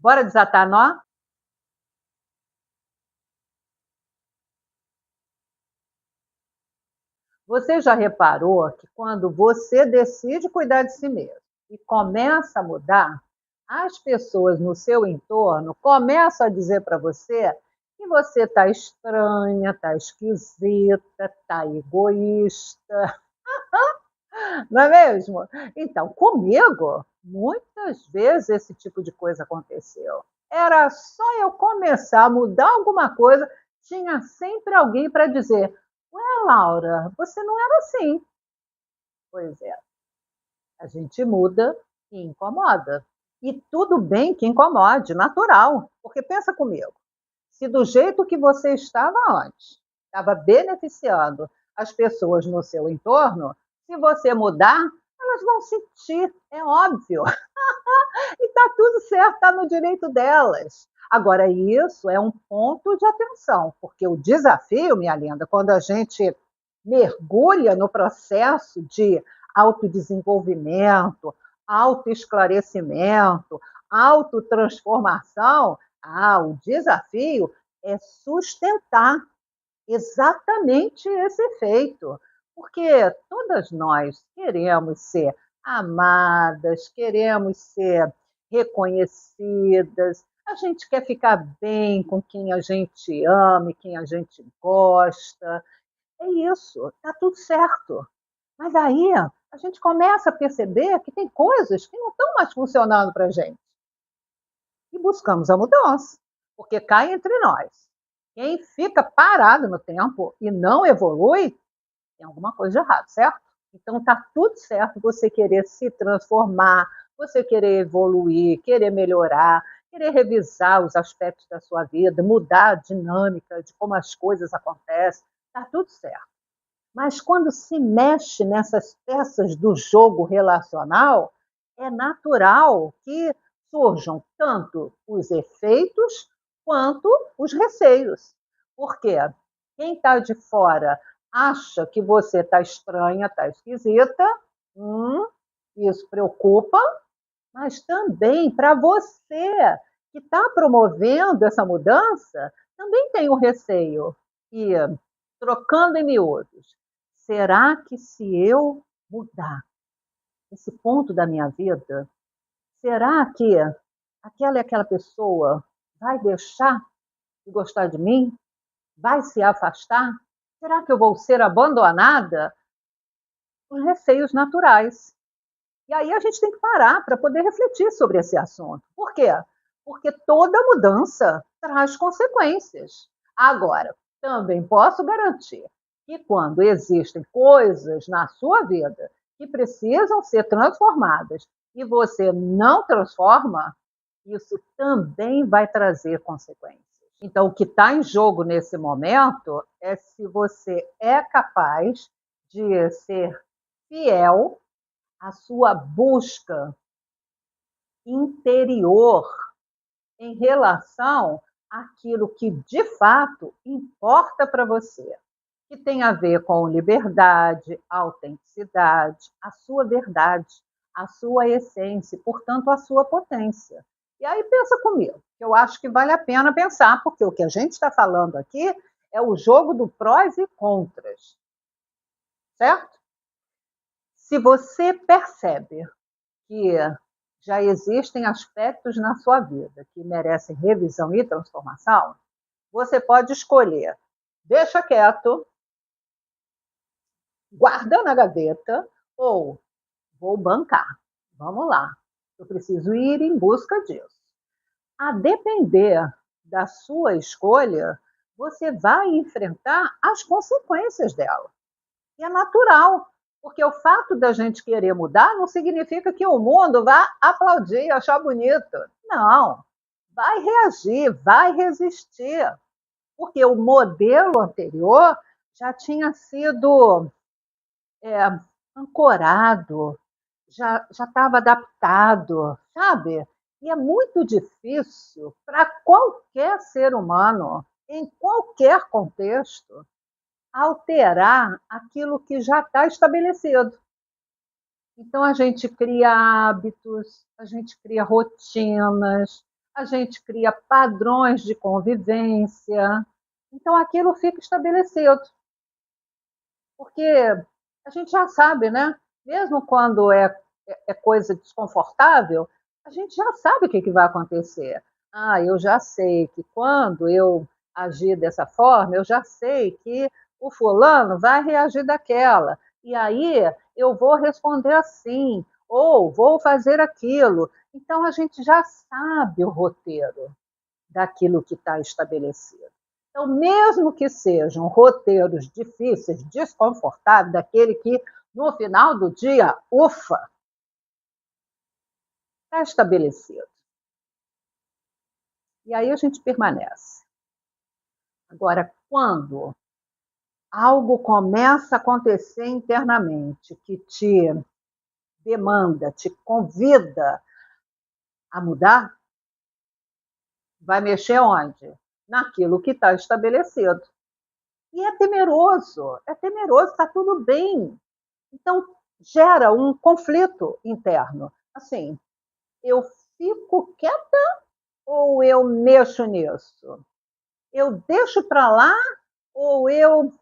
Bora desatar nó? Você já reparou que quando você decide cuidar de si mesmo e começa a mudar, as pessoas no seu entorno começam a dizer para você que você está estranha, está esquisita, está egoísta, não é mesmo? Então, comigo, muitas vezes esse tipo de coisa aconteceu. Era só eu começar a mudar alguma coisa, tinha sempre alguém para dizer: Ué, Laura, você não era assim. Pois é, a gente muda e incomoda. E tudo bem que incomode, natural. Porque pensa comigo, se do jeito que você estava antes, estava beneficiando as pessoas no seu entorno, se você mudar, elas vão sentir, é óbvio. E está tudo certo, está no direito delas. Agora, isso é um ponto de atenção, porque o desafio, minha linda, quando a gente mergulha no processo de autodesenvolvimento, autoesclarecimento, autotransformação, o desafio é sustentar exatamente esse efeito. Porque todas nós queremos ser amadas, queremos ser reconhecidas, a gente quer ficar bem com quem a gente ama e quem a gente gosta. É isso, está tudo certo. Mas aí a gente começa a perceber que tem coisas que não estão mais funcionando para a gente. E buscamos a mudança, porque cá entre nós, quem fica parado no tempo e não evolui, tem alguma coisa de errado, certo? Então está tudo certo você querer se transformar, você querer evoluir, querer melhorar, querer revisar os aspectos da sua vida, mudar a dinâmica de como as coisas acontecem, está tudo certo. Mas quando se mexe nessas peças do jogo relacional, é natural que surjam tanto os efeitos quanto os receios. Por quê? Quem está de fora acha que você está estranha, está esquisita, isso preocupa, mas também para você que está promovendo essa mudança, também tem o receio. E, trocando em miúdos, será que se eu mudar esse ponto da minha vida, será que aquela pessoa vai deixar de gostar de mim? Vai se afastar? Será que eu vou ser abandonada? Os receios naturais. E aí a gente tem que parar para poder refletir sobre esse assunto. Por quê? Porque toda mudança traz consequências. Agora, também posso garantir que quando existem coisas na sua vida que precisam ser transformadas e você não transforma, isso também vai trazer consequências. Então, o que está em jogo nesse momento é se você é capaz de ser fiel à sua busca interior em relação àquilo que de fato importa para você, que tem a ver com liberdade, autenticidade, a sua verdade, a sua essência, portanto, a sua potência. E aí pensa comigo, que eu acho que vale a pena pensar, porque o que a gente está falando aqui é o jogo do prós e contras, certo? Se você percebe que já existem aspectos na sua vida que merecem revisão e transformação, você pode escolher, deixa quieto, guarda na gaveta, ou vou bancar. Vamos lá, eu preciso ir em busca disso. A depender da sua escolha, você vai enfrentar as consequências dela. E é natural, porque o fato da gente querer mudar não significa que o mundo vá aplaudir, achar bonito. Não, vai reagir, vai resistir, porque o modelo anterior já tinha sido ancorado, já estava adaptado, sabe? E é muito difícil para qualquer ser humano, em qualquer contexto, alterar aquilo que já está estabelecido. Então, a gente cria hábitos, a gente cria rotinas, a gente cria padrões de convivência, então aquilo fica estabelecido, porque a gente já sabe, né? Mesmo quando é coisa desconfortável, a gente já sabe o que, que vai acontecer. Ah, eu já sei que quando eu agir dessa forma, eu já sei que o fulano vai reagir daquela. E aí eu vou responder assim, ou vou fazer aquilo. Então a gente já sabe o roteiro daquilo que está estabelecido. Então, mesmo que sejam roteiros difíceis, desconfortáveis, daquele que no final do dia, ufa, está estabelecido. E aí a gente permanece. Agora, quando algo começa a acontecer internamente que te demanda, te convida a mudar, vai mexer onde? Naquilo que está estabelecido. E é temeroso, está tudo bem. Então, gera um conflito interno. Assim, eu fico quieta ou eu mexo nisso? Eu deixo para lá ou eu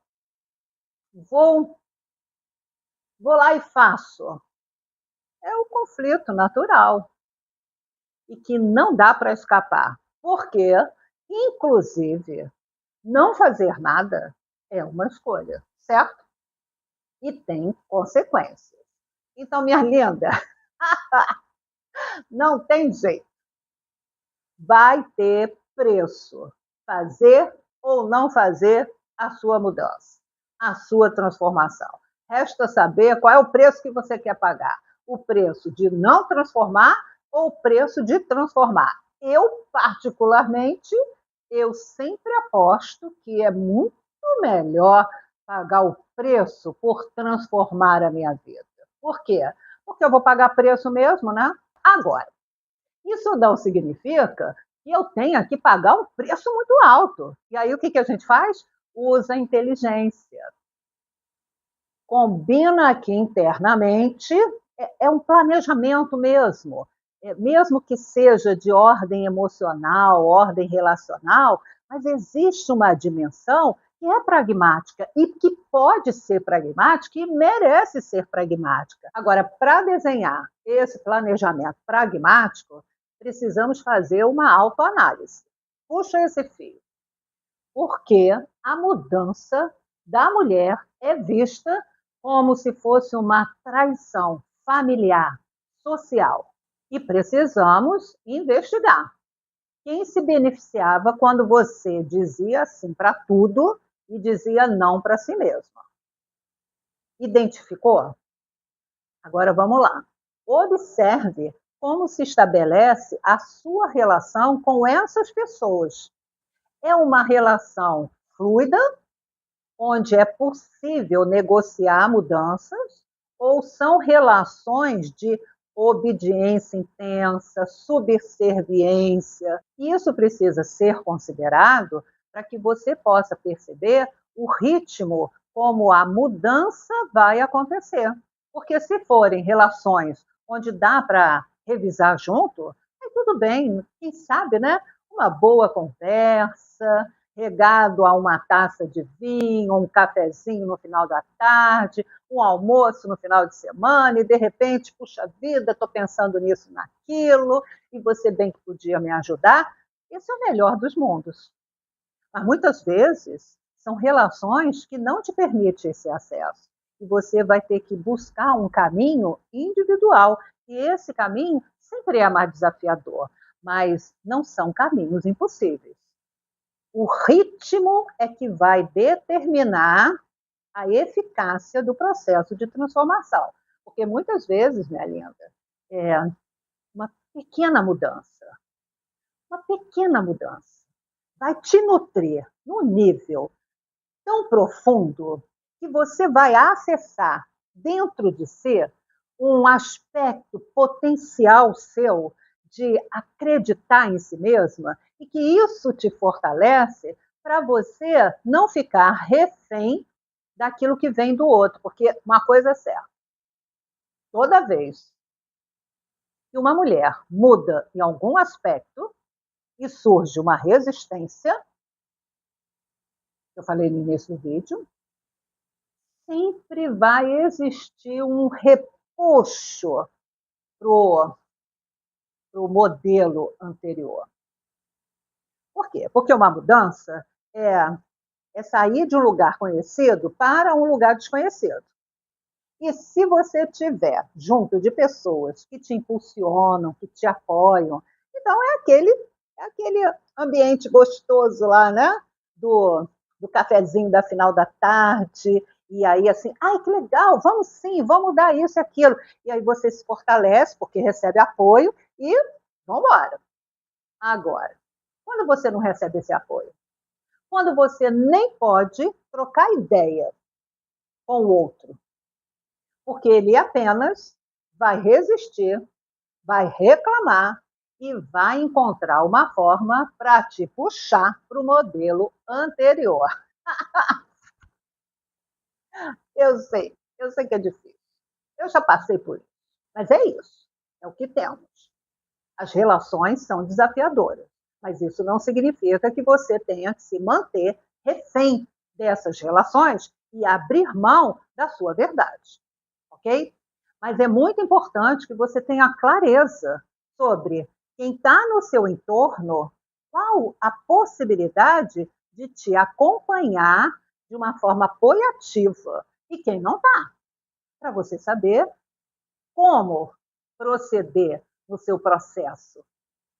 vou, vou lá e faço? É um conflito natural e que não dá para escapar. Porque, inclusive, não fazer nada é uma escolha, certo? E tem consequências. Então, minha linda, não tem jeito. Vai ter preço. Fazer ou não fazer a sua mudança, a sua transformação. Resta saber qual é o preço que você quer pagar. O preço de não transformar ou o preço de transformar. Eu, particularmente, eu sempre aposto que é muito melhor pagar o preço por transformar a minha vida. Por quê? Porque eu vou pagar preço mesmo, né? Agora, isso não significa que eu tenha que pagar um preço muito alto. E aí o que, que a gente faz? Usa a inteligência. Combina aqui internamente, é um planejamento mesmo. Mesmo que seja de ordem emocional, ordem relacional, mas existe uma dimensão que é pragmática e que pode ser pragmática e merece ser pragmática. Agora, para desenhar esse planejamento pragmático, precisamos fazer uma autoanálise. Puxa esse fio, porque a mudança da mulher é vista como se fosse uma traição familiar, social. E precisamos investigar. Quem se beneficiava quando você dizia sim para tudo e dizia não para si mesma? Identificou? Agora vamos lá. Observe como se estabelece a sua relação com essas pessoas. É uma relação fluida, onde é possível negociar mudanças, ou são relações de obediência intensa, subserviência? Isso precisa ser considerado para que você possa perceber o ritmo como a mudança vai acontecer. Porque se forem relações onde dá para revisar junto, aí tudo bem, quem sabe, né? Uma boa conversa, regado a uma taça de vinho, um cafezinho no final da tarde, um almoço no final de semana, e de repente, puxa vida, estou pensando nisso, naquilo, e você bem que podia me ajudar. Esse é o melhor dos mundos. Mas muitas vezes são relações que não te permitem esse acesso. E você vai ter que buscar um caminho individual. E esse caminho sempre é mais desafiador, mas não são caminhos impossíveis. O ritmo é que vai determinar a eficácia do processo de transformação. Porque muitas vezes, minha linda, é uma pequena mudança, uma pequena mudança, vai te nutrir num nível tão profundo que você vai acessar dentro de si um aspecto potencial seu de acreditar em si mesma e que isso te fortalece para você não ficar refém daquilo que vem do outro, porque uma coisa é certa, toda vez que uma mulher muda em algum aspecto, e surge uma resistência, que eu falei no início do vídeo, sempre vai existir um repuxo para o modelo anterior. Por quê? Porque uma mudança é sair de um lugar conhecido para um lugar desconhecido. E se você estiver junto de pessoas que te impulsionam, que te apoiam, então é aquele ambiente gostoso lá, né? Do cafezinho da final da tarde, e aí assim, ai, que legal, vamos sim, vamos mudar isso e aquilo. E aí você se fortalece, porque recebe apoio, e vamos embora. Agora, quando você não recebe esse apoio, quando você nem pode trocar ideia com o outro, porque ele apenas vai resistir, vai reclamar e vai encontrar uma forma para te puxar para o modelo anterior. Eu sei que é difícil. Eu já passei por isso. Mas é isso, é o que temos. As relações são desafiadoras, mas isso não significa que você tenha que se manter refém dessas relações e abrir mão da sua verdade, ok? Mas é muito importante que você tenha clareza sobre quem está no seu entorno, qual a possibilidade de te acompanhar de uma forma apoiativa e quem não está, para você saber como proceder no seu processo,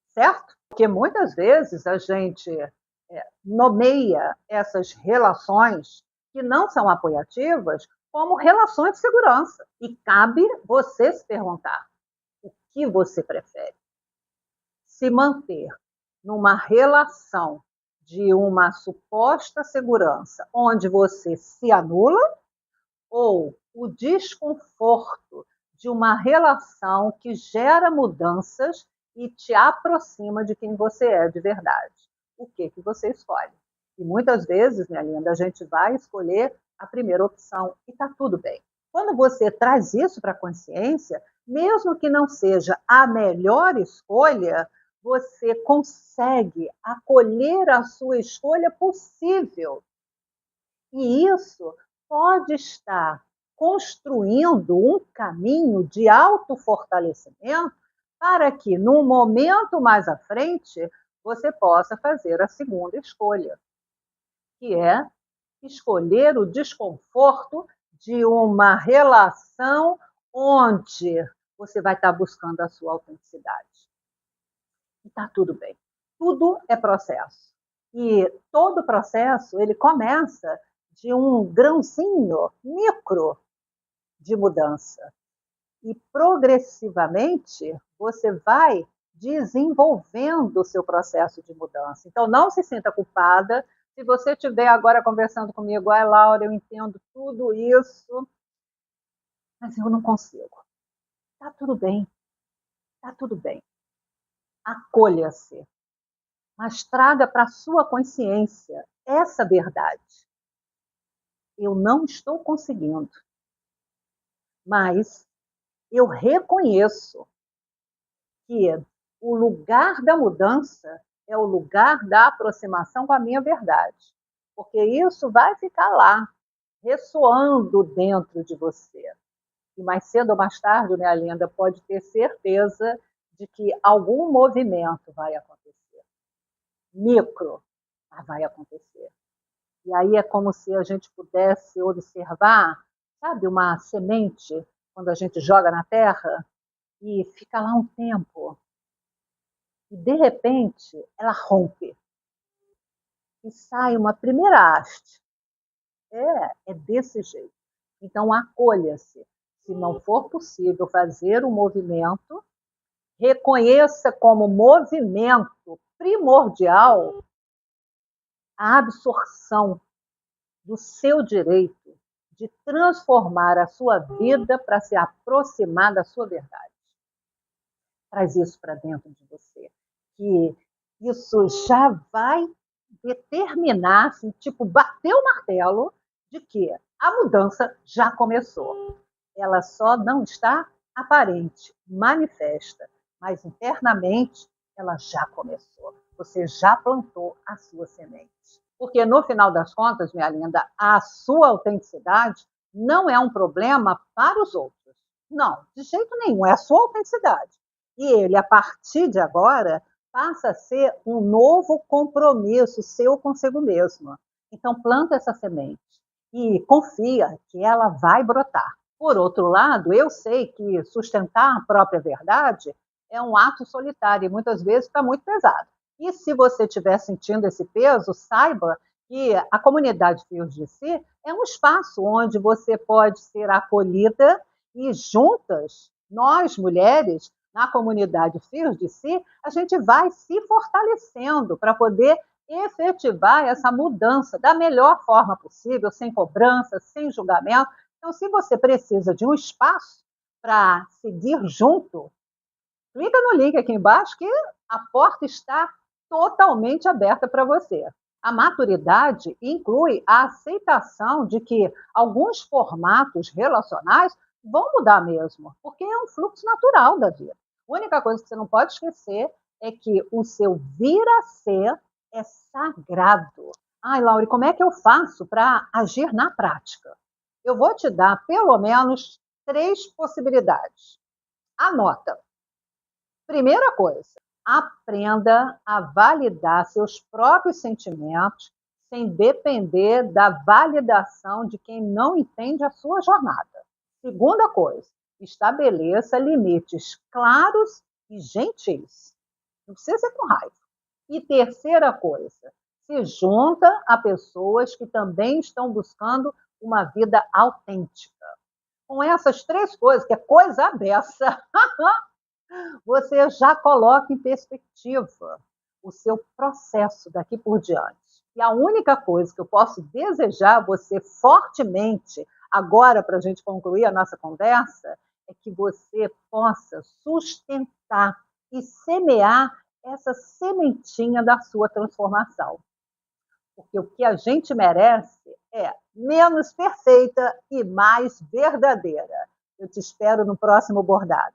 certo? Porque muitas vezes a gente nomeia essas relações que não são apoiativas como relações de segurança. E cabe você se perguntar o que você prefere. Se manter numa relação de uma suposta segurança onde você se anula ou o desconforto de uma relação que gera mudanças e te aproxima de quem você é de verdade. O que você escolhe? E muitas vezes, minha linda, a gente vai escolher a primeira opção e está tudo bem. Quando você traz isso para a consciência, mesmo que não seja a melhor escolha, você consegue acolher a sua escolha possível. E isso pode estar construindo um caminho de autofortalecimento para que, num momento mais à frente, você possa fazer a segunda escolha, que é escolher o desconforto de uma relação onde você vai estar buscando a sua autenticidade. E está tudo bem. Tudo é processo. E todo processo, ele começa de um grãozinho micro de mudança. E progressivamente você vai desenvolvendo o seu processo de mudança. Então não se sinta culpada se você estiver agora conversando comigo, ai Laura, eu entendo tudo isso, mas eu não consigo. Tá tudo bem, tá tudo bem. Acolha-se, mas traga para a sua consciência essa verdade. Eu não estou conseguindo, mas eu reconheço que o lugar da mudança é o lugar da aproximação com a minha verdade, porque isso vai ficar lá, ressoando dentro de você. E mais cedo ou mais tarde, minha linda, pode ter certeza de que algum movimento vai acontecer. Micro, mas vai acontecer. E aí é como se a gente pudesse observar, sabe, uma semente, quando a gente joga na terra, e fica lá um tempo. E, de repente, ela rompe. E sai uma primeira haste. É desse jeito. Então, acolha-se. Se não for possível fazer um movimento, reconheça como movimento primordial a absorção do seu direito de transformar a sua vida para se aproximar da sua verdade. Traz isso para dentro de você, que isso já vai determinar, assim, tipo, bater o martelo de que a mudança já começou. Ela só não está aparente, manifesta, mas internamente ela já começou. você já plantou a sua semente. Porque, no final das contas, minha linda, a sua autenticidade não é um problema para os outros. Não, de jeito nenhum, é a sua autenticidade. E ele, a partir de agora, passa a ser um novo compromisso seu consigo mesmo. Então, planta essa semente e confia que ela vai brotar. Por outro lado, eu sei que sustentar a própria verdade é um ato solitário e muitas vezes está muito pesado. E se você estiver sentindo esse peso, saiba que a comunidade Fios de Si é um espaço onde você pode ser acolhida e juntas, nós mulheres, na comunidade Fios de Si, a gente vai se fortalecendo para poder efetivar essa mudança da melhor forma possível, sem cobrança, sem julgamento. Então, se você precisa de um espaço para seguir junto, clica no link aqui embaixo que a porta está totalmente aberta para você. A maturidade inclui a aceitação de que alguns formatos relacionais vão mudar mesmo, porque é um fluxo natural da vida. A única coisa que você não pode esquecer é que o seu vir a ser é sagrado. Ai, Laure, como é que eu faço para agir na prática? Eu vou te dar pelo menos 3 possibilidades. Anota. Primeira coisa, aprenda a validar seus próprios sentimentos sem depender da validação de quem não entende a sua jornada. Segunda coisa, estabeleça limites claros e gentis. Não precisa ser com raiva. E terceira coisa, se junta a pessoas que também estão buscando uma vida autêntica. Com essas 3 coisas, que é coisa dessa, você já coloca em perspectiva o seu processo daqui por diante. E a única coisa que eu posso desejar a você fortemente, agora para a gente concluir a nossa conversa, é que você possa sustentar e semear essa sementinha da sua transformação. Porque o que a gente merece é menos perfeita e mais verdadeira. Eu te espero no próximo bordado.